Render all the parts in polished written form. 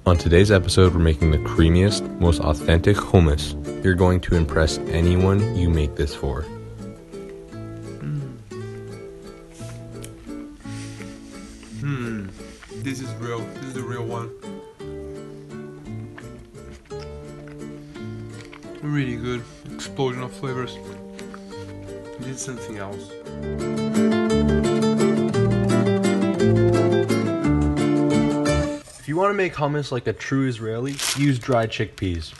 On today's episode, we're making the creamiest, most authentic hummus. You're going to impress anyone you make this for. This is real. This is the real one. Really good. Explosion of flavors. This is something else. If you want to make hummus like a true Israeli, use dried chickpeas.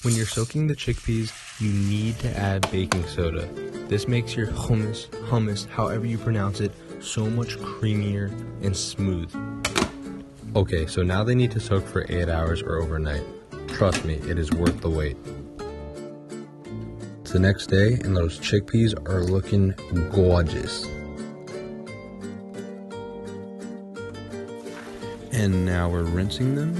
When you're soaking the chickpeas, you need to add baking soda. This makes your hummus, however you pronounce it, so much creamier and smooth. Okay, so now they need to soak for 8 hours or overnight. Trust me, it is worth the wait. It's the next day and those chickpeas are looking gorgeous. And now we're rinsing them.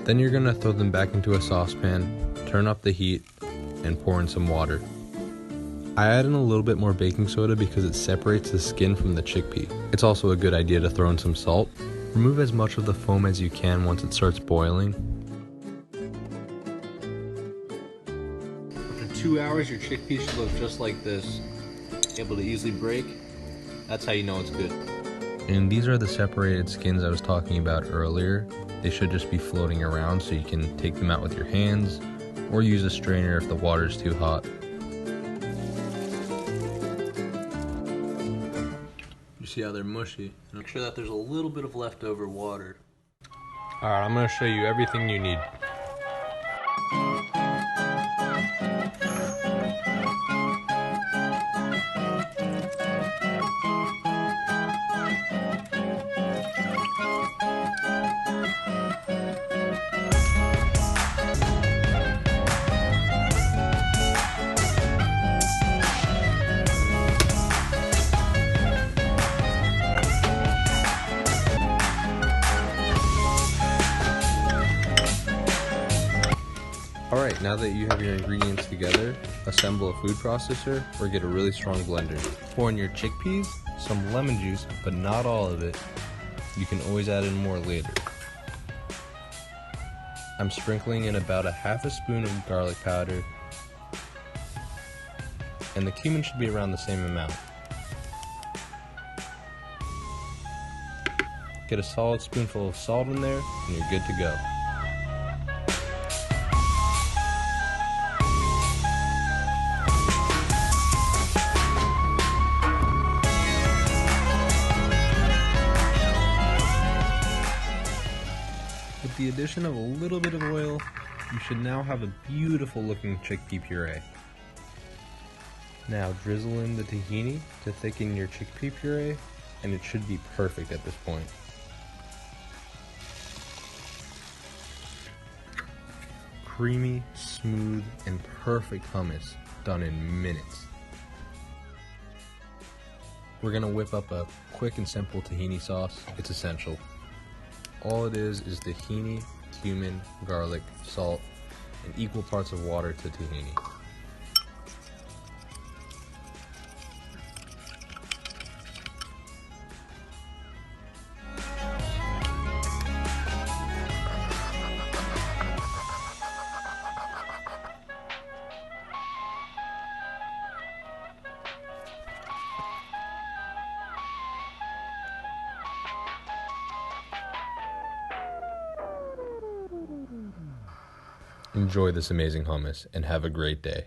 Then you're gonna throw them back into a saucepan, turn up the heat, and pour in some water. I add in a little bit more baking soda because it separates the skin from the chickpea. It's also a good idea to throw in some salt. Remove as much of the foam as you can once it starts boiling. After 2 hours, your chickpeas should look just like this. Able to easily break. That's how you know it's good. And these are the separated skins I was talking about earlier. They should just be floating around so you can take them out with your hands or use a strainer if the water is too hot. You see how they're mushy. Make sure that there's a little bit of leftover water. Alright, I'm going to show you everything you need. Alright, now that you have your ingredients together, assemble a food processor or get a really strong blender. Pour in your chickpeas, some lemon juice, but not all of it. You can always add in more later. I'm sprinkling in about a half a spoon of garlic powder, and the cumin should be around the same amount. Get a solid spoonful of salt in there, and you're good to go. With the addition of a little bit of oil, you should now have a beautiful looking chickpea puree. Now drizzle in the tahini to thicken your chickpea puree, and it should be perfect at this point. Creamy, smooth, and perfect hummus done in minutes. We're gonna whip up a quick and simple tahini sauce. It's essential. All it is tahini, cumin, garlic, salt, and equal parts of water to tahini. Enjoy this amazing hummus and have a great day.